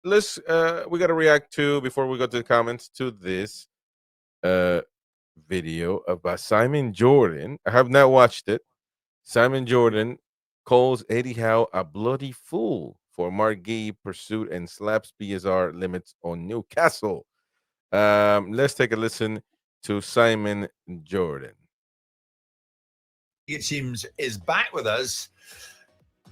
let's we got to react to, before we go to the comments, to this video about Simon Jordan. I have not watched it. Simon Jordan calls Eddie Howe a bloody fool for Mark Guehi pursuit and slaps PSR limits on Newcastle. Let's take a listen to Simon Jordan. It seems is back with us.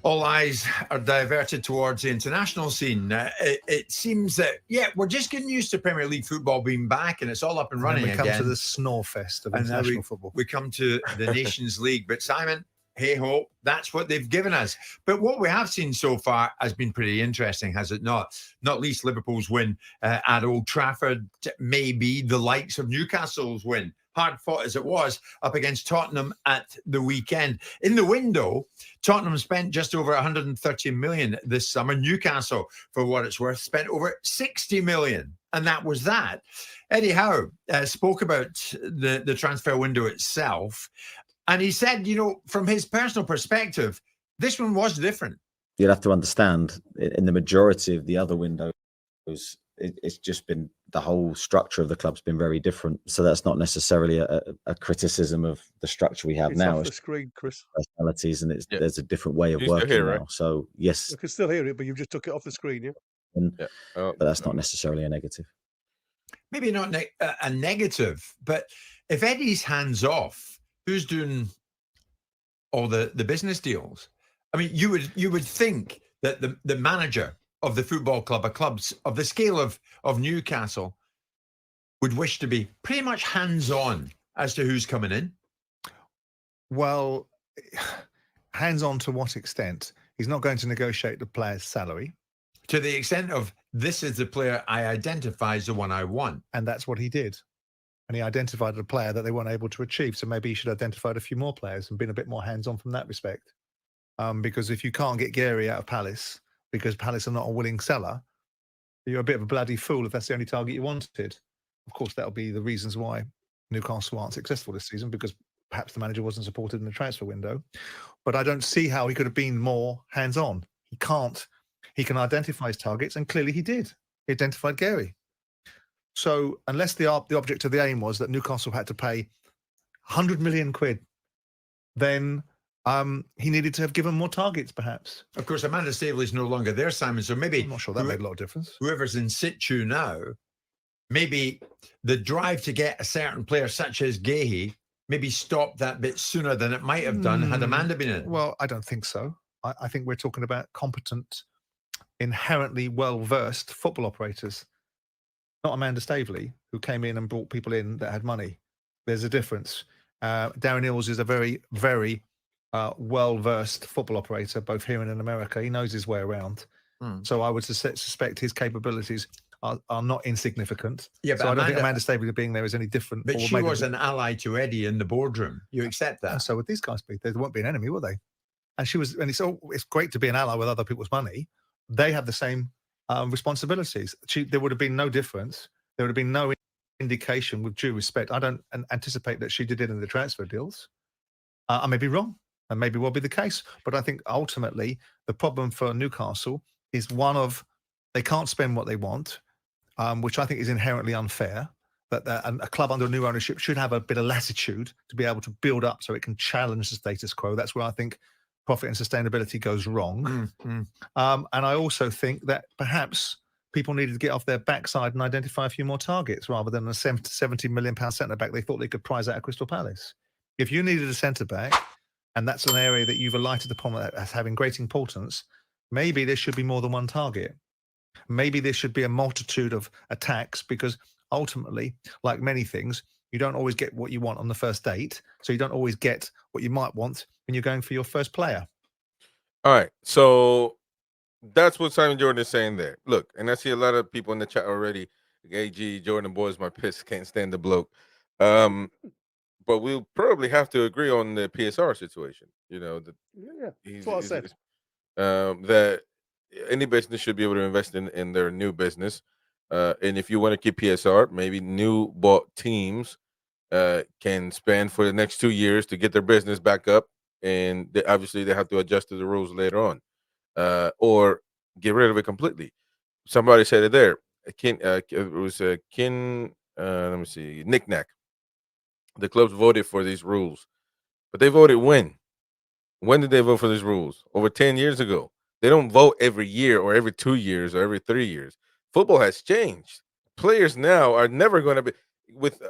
All eyes are diverted towards the international scene. It seems that, yeah, we're just getting used to Premier League football being back and it's all up and running again. We come to the snore fest of international football. We come to the Nations League. But Simon, hey-ho, that's what they've given us. But what we have seen so far has been pretty interesting, has it not? Not least Liverpool's win at Old Trafford, maybe the likes of Newcastle's win, hard fought as it was, up against Tottenham at the weekend. In the window, Tottenham spent just over 130 million this summer. Newcastle, for what it's worth, spent over 60 million. And that was that. Eddie Howe spoke about the transfer window itself. And he said, you know, from his personal perspective, this one was different. You'd have to understand, in the majority of the other windows, it's just been, the whole structure of the club's been very different. So that's not necessarily a criticism of the structure we have now. It's off the screen, Chris. Personalities, and there's a different way of working now. Right? So yes, you can still hear it, but you've just took it off the screen, yeah. But that's not necessarily a negative. Maybe not a negative, but if Eddie's hands off, who's doing all the business deals? I mean, you would think that the manager of the football club, a clubs of the scale of Newcastle, would wish to be pretty much hands-on as to who's coming in. Well, hands-on to what extent? He's not going to negotiate the player's salary. To the extent of, this is the player I identify as the one I want. And that's what he did. And he identified a player that they weren't able to achieve. So maybe he should have identified a few more players and been a bit more hands-on from that respect. Because if you can't get Guehi out of Palace, because Palace are not a willing seller, you're a bit of a bloody fool if that's the only target you wanted. Of course, that'll be the reasons why Newcastle aren't successful this season, because perhaps the manager wasn't supported in the transfer window. But I don't see how he could have been more hands-on. He can't. He can identify his targets, and clearly he did. He identified Guehi. So unless the object of the aim was that Newcastle had to pay 100 million quid, then he needed to have given more targets, perhaps. Of course, Amanda Staveley's no longer there, Simon, so maybe... I'm not sure that made a lot of difference. Whoever's in situ now, maybe the drive to get a certain player such as Guehi maybe stopped that bit sooner than it might have done had Amanda been in. Well, I don't think so. I think we're talking about competent, inherently well-versed football operators. Not Amanda Staveley, who came in and brought people in that had money. There's a difference. Darren Eales is a very, very well-versed football operator, both here and in America. He knows his way around. So I would suspect his capabilities are not insignificant. Yeah, but so I don't think Amanda Staveley being there is any different. But she was an ally to Eddie in the boardroom. You accept that? And so would these guys be. They won't be an enemy, will they? And she was, and it's great to be an ally with other people's money. They have the same responsibilities. There would have been no difference. There would have been no indication, with due respect. I don't anticipate that she did it in the transfer deals. I may be wrong, and maybe will be the case. But I think ultimately the problem for Newcastle is one of, they can't spend what they want, which I think is inherently unfair. That a club under new ownership should have a bit of latitude to be able to build up so it can challenge the status quo. That's where I think profit and sustainability goes wrong. And I also think that perhaps people needed to get off their backside and identify a few more targets rather than a £70 million centre-back they thought they could prize out of Crystal Palace. If you needed a centre-back, and that's an area that you've alighted upon as having great importance, maybe there should be more than one target. Maybe there should be a multitude of attacks, because ultimately, like many things, you don't always get what you want on the first date. So you don't always get what you might want when you're going for your first player. All right. So that's what Simon Jordan is saying there. Look, and I see a lot of people in the chat already. AG, Jordan boys, my piss, can't stand the bloke. But we'll probably have to agree on the PSR situation. You know, that's what I said. That any business should be able to invest in their new business. And if you want to keep PSR, maybe new bought teams can spend for the next 2 years to get their business back up. And obviously they have to adjust to the rules later on, or get rid of it completely. somebody said it there. It was Kin. Let me see. Knick-knack. The clubs voted for these rules, but they voted when? When did they vote for these rules? Over 10 years ago. They don't vote every year or every 2 years or every 3 years. Football has changed. Players now are never going to be with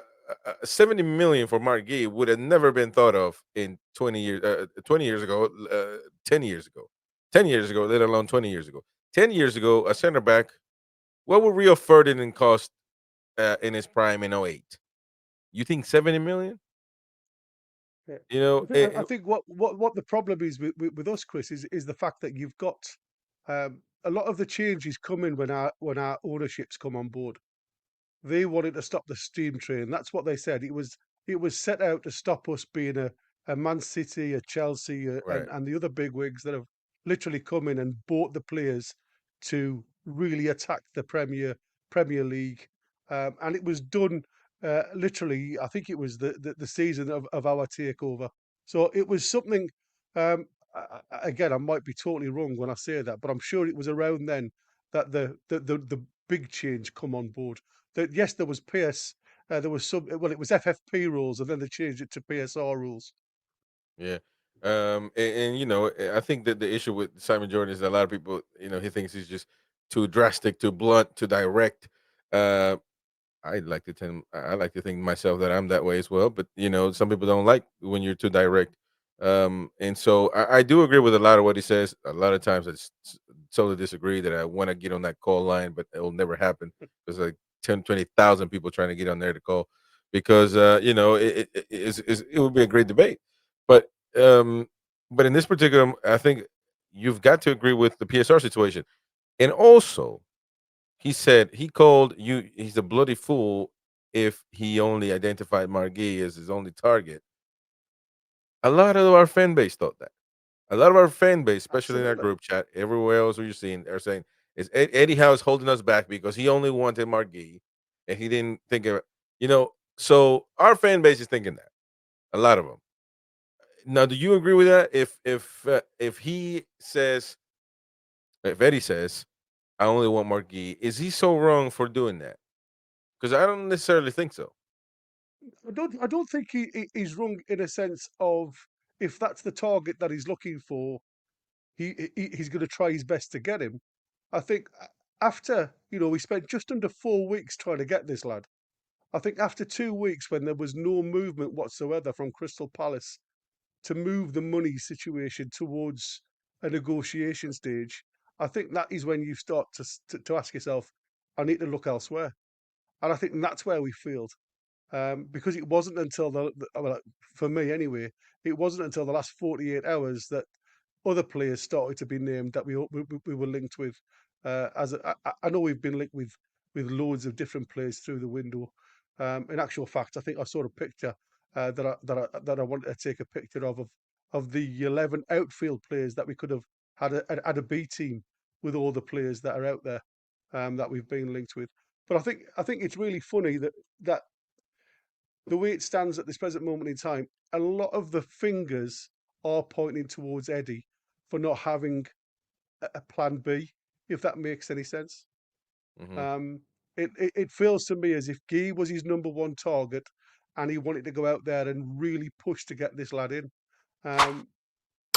70 million for Mark Gee would have never been thought of in 20 years. 20 years ago, 10 years ago, 10 years ago, let alone 20 years ago. 10 years ago, a center back. What would Rio Ferdinand cost in his prime in '08? You think 70 million? Yeah. You know, I think what the problem is with us, Chris, is the fact that you've got a lot of the changes coming when our ownerships come on board. They wanted to stop the steam train. That's what they said. It was set out to stop us being a Man City, a Chelsea, right. and the other big wigs that have literally come in and bought the players to really attack the Premier League. And it was done literally. I think it was the season of our takeover. So it was something. Again, I might be totally wrong when I say that, but I'm sure it was around then that the big change come on board. That yes, there was PS, there was some. Well, it was FFP rules, and then they changed it to PSR rules. Yeah. And I think that the issue with Simon Jordan is that a lot of people, he thinks he's just too drastic, too blunt, too direct. Uh, I like to think myself that I'm that way as well. But some people don't like when you're too direct. And so I do agree with a lot of what he says. A lot of times totally disagree that I want to get on that call line, but it will never happen. There's like 10, 20,000 people trying to get on there to call because it would be a great debate. But um, but in this particular, I think you've got to agree with the PSR situation, and also he said he called you. He's a bloody fool if he only identified Margui as his only target. A lot of our fan base thought that. A lot of our fan base, especially in our Absolutely. group chat, everywhere else where you're seeing, are saying is Eddie Howe is holding us back because he only wanted Margui, and he didn't think of you know. So our fan base is thinking that. A lot of them. Now, do you agree with that? If he says, if Eddie says, I only want Margui, is he so wrong for doing that? Because I don't necessarily think so. I don't think he's wrong in a sense of if that's the target that he's looking for, he's going to try his best to get him. I think after we spent just under 4 weeks trying to get this lad. I think after 2 weeks when there was no movement whatsoever from Crystal Palace to move the money situation towards a negotiation stage, I think that is when you start to ask yourself, I need to look elsewhere. And I think that's where we failed. Because it wasn't until well, for me anyway, it wasn't until the last 48 hours that other players started to be named that we were linked with. I know we've been linked with loads of different players through the window. In actual fact, I think I saw a picture that I wanted to take a picture of the 11 outfield players that we could have had a B team with all the players that are out there that we've been linked with. But I think it's really funny that the way it stands at this present moment in time, a lot of the fingers are pointing towards Eddie for not having a plan B, if that makes any sense. Hmm. Um, it feels to me as if Guy was his number one target and he wanted to go out there and really push to get this lad in. Um,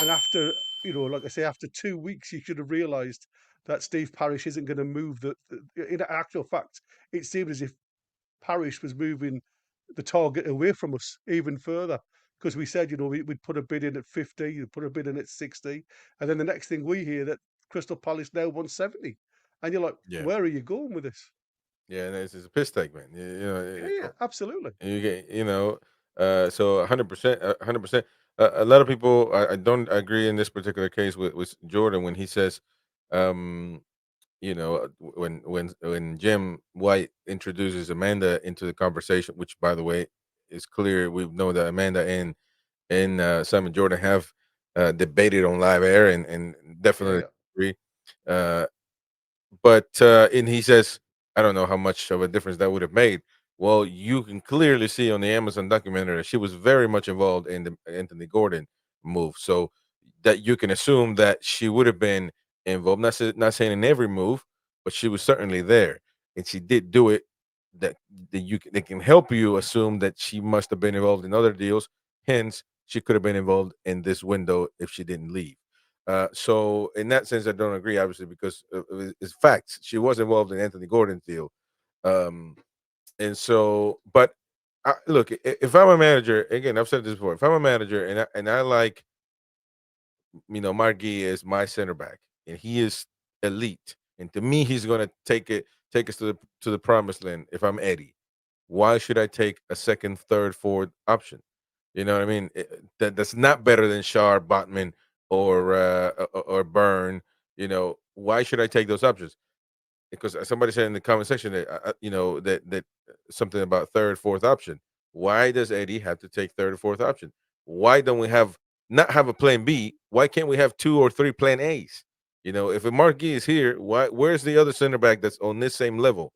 and after, like I say, after 2 weeks, you should have realised that Steve Parish isn't going to move in actual fact, it seemed as if Parish was moving the target away from us even further because we said, we'd put a bid in at 50, we'd put a bid in at 60. And then the next thing we hear that Crystal Palace now wants 70. And you're like, Yeah. where are you going with this? Yeah, and it's a piss take, man. Yeah, absolutely. You get, so 100%, 100%. A lot of people, I don't agree in this particular case with Jordan when he says, um, when Jim White introduces Amanda into the conversation, which by the way is clear, we know that Amanda and Simon Jordan have debated on live air and Yeah, definitely yeah. agree. Uh, but and he says, I don't know how much of a difference that would have made. Well, you can clearly see on the Amazon documentary that she was very much involved in the Anthony Gordon move. So that you can assume that she would have been involved. Not saying in every move, but she was certainly there, and she did do it. That they can help you assume that she must have been involved in other deals. Hence, she could have been involved in this window if she didn't leave. So in that sense, I don't agree, obviously, because it's facts. She was involved in Anthony Gordon's deal, um, and so. But look, if I'm a manager, again, I've said this before. If I'm a manager and I like, Margui is my center back, and he is elite, and to me, he's going to take us to the promised land. If I'm Eddie, why should I take a second, third, fourth option? You know what I mean? That's not better than Shar, Botman, or Byrne. Why should I take those options? Because somebody said in the comment section that something about third, fourth option. Why does Eddie have to take third or fourth option? Why don't we not have a plan B? Why can't we have two or three plan A's? If a Marquis is here, where's the other center back that's on this same level?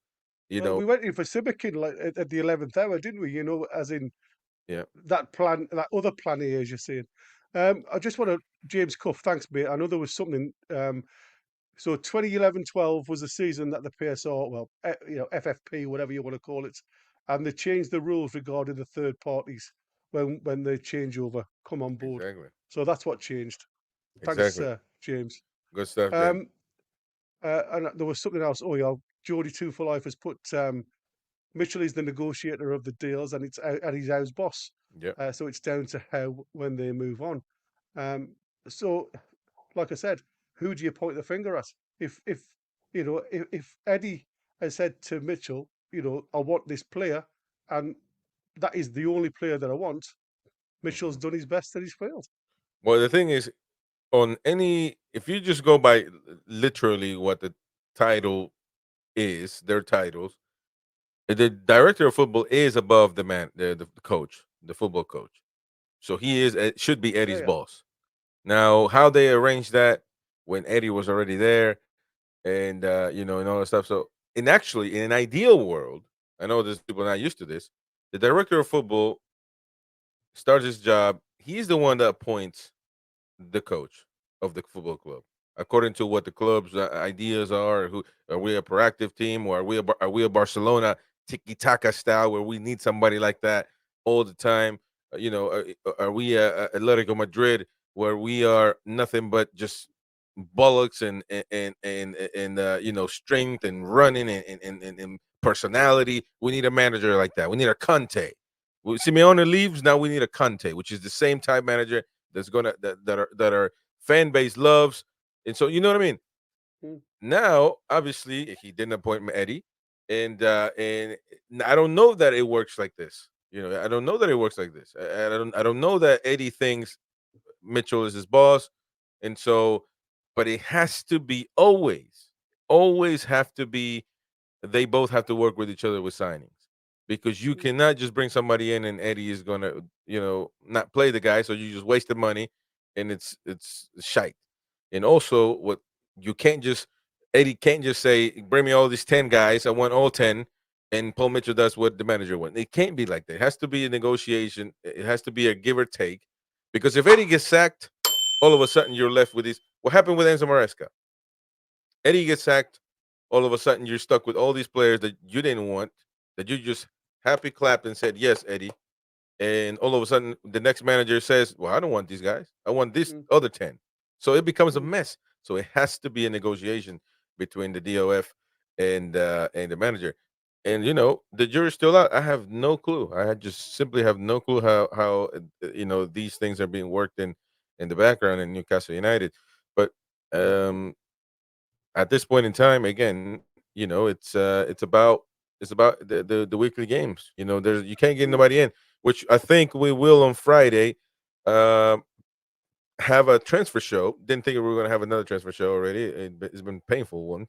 You Well, know, we went in for Sibikin like at the 11th hour, didn't we? As in yeah, that other plan A, as you're saying. I just want to, James Cuff, thanks, mate. I know there was something. So 2011-12 was the season that the PSR, well, FFP, whatever you want to call it, and they changed the rules regarding the third parties when the changeover come on board. exactly, So that's what changed. Thanks, exactly. James. Good stuff, James. Um, and there was something else. Oh yeah, Geordie Two for Life has put Mitchell is the negotiator of the deals, and and he's Howe's boss. Yeah. So it's down to Howe when they move on. Um, so, like I said, who do you point the finger at? If if Eddie has said to Mitchell, I want this player, and that is the only player that I want, Mitchell's Mhm. done his best and he's failed. Well, the thing is, if you just go by literally what the title is, their titles, the director of football is above the man, the coach, the football coach. So he should be Yeah, Eddie's yeah. boss. Now, how they arranged that when Eddie was already there, and and all that stuff. So, in an ideal world, I know there's people not used to this. The director of football starts his job. He's the one that appoints the coach of the football club, according to what the club's ideas are. Who are we, a proactive team, or are we a Barcelona tiki taka style where we need somebody like that all the time? Are we a Atletico Madrid where we are nothing but just bullocks and strength and running and personality? We need a manager like that. We need a Conte. Simeone leaves, now we need a Conte, which is the same type manager that's gonna that our fan base loves, and so you know what I mean. Mm. Now, obviously, he didn't appoint Eddie, and I don't know that it works like this. I don't know that it works like this. I don't know that Eddie thinks Mitchell is his boss, and so, but it has to be always have to be, they both have to work with each other with signings, because you Mm. cannot just bring somebody in and Eddie is gonna, not play the guy, so you just wasted money, and it's shite. And also, what you can't just Eddie can't just say, "Bring me all these 10 guys. I want all 10," and Paul Mitchell does what the manager wants. It can't be like that. It has to be a negotiation. It has to be a give or take, because if Eddie gets sacked, all of a sudden you're left with these. What happened with Enzo Maresca? Eddie gets sacked. All of a sudden, you're stuck with all these players that you didn't want, that you just happy clapped and said, "Yes, Eddie." And all of a sudden, the next manager says, "Well, I don't want these guys. I want this Mm. other 10." So it becomes a Mm. mess. So it has to be a negotiation between the DOF and the manager. And the jury's still out. I have no clue. Just simply have no clue how these things are being worked in the background in Newcastle United. But um at this point in time, again, it's about the weekly games. There's you can't get Mm. nobody in, which I think we will on Friday. Um, have a transfer show. Didn't think we were going to have another transfer show already. It's been painful one,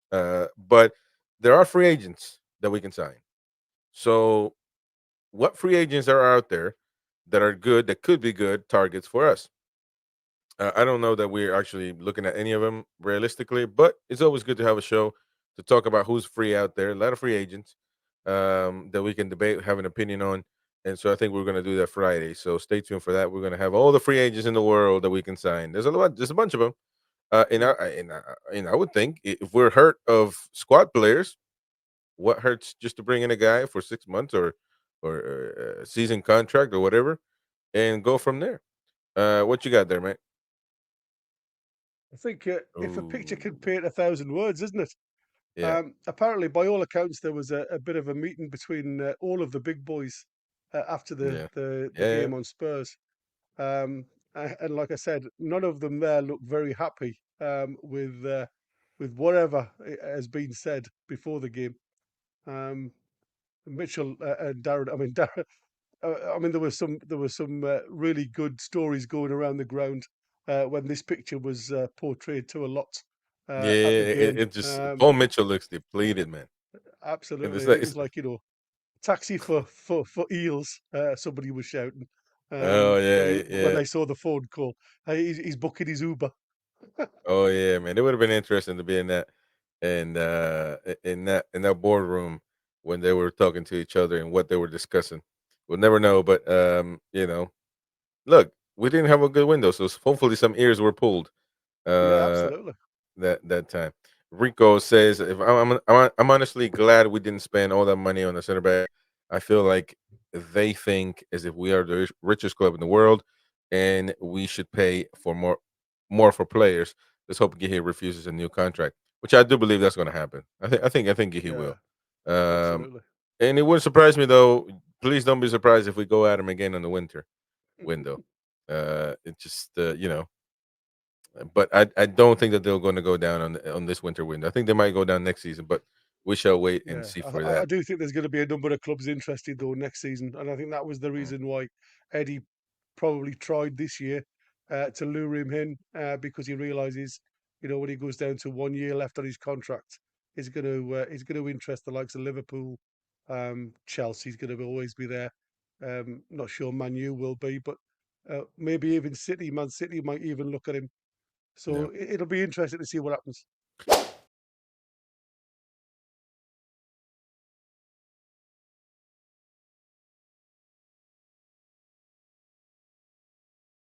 but there are free agents that we can sign. So, what free agents are out there that are good, that could be good targets for us? I don't know that we're actually looking at any of them realistically, but it's always good to have a show to talk about who's free out there. A lot of free agents that we can debate, have an opinion on, and so I think we're going to do that Friday. So stay tuned for that. We're going to have all the free agents in the world that we can sign. There's a bunch of them, And I would think if we're hurt of squad players, what hurts just to bring in a guy for 6 months or a season contract or whatever, and go from there. What you got there, man? I think if a picture Ooh, can paint 1,000 words, isn't it? yeah, Apparently, by all accounts, there was a bit of a meeting between all of the big boys after the, yeah, the yeah, game on Spurs. And like I said, none of them there look very happy with whatever has been said before the game. Um, Mitchell and Darren. I mean, Darren. I mean, there was some really good stories going around the ground when this picture was portrayed to a lot at the yeah. It, game. it just Paul Mitchell looks depleted, man. And Absolutely, it's and like, it was like taxi for eels. Somebody was shouting oh yeah, when yeah. they saw the phone call. He's booking his Uber. Oh yeah, man. It would have been interesting to be in that and in that boardroom when they were talking to each other and what they were discussing. We'll never know, but look, we didn't have a good window, so hopefully some ears were pulled. Yeah, Uh, absolutely. that time. Rico says, "If I'm honestly glad we didn't spend all that money on the center back. I feel like they think as if we are the richest club in the world, and we should pay for more for players. Let's hope Guehi refuses a new contract, which I do believe that's going to happen. I think Guehi Yeah, will. Um, absolutely. and it wouldn't surprise me though. Please don't be surprised if we go at him again in the winter window. It just but I don't think that they're going to go down on this winter window. I think they might go down next season, but we shall wait and Yeah, see for I that. do think there's going to be a number of clubs interested though next season, and I think that was the Mm, reason why Eddie probably tried this year to lure him in because he realizes, when he goes down to 1 year left on his contract, he's going to interest the likes of Liverpool, Chelsea's going to always be there. Not sure Man U will be, but maybe even Man City might even look at him. yeah. So it'll be interesting to see what happens.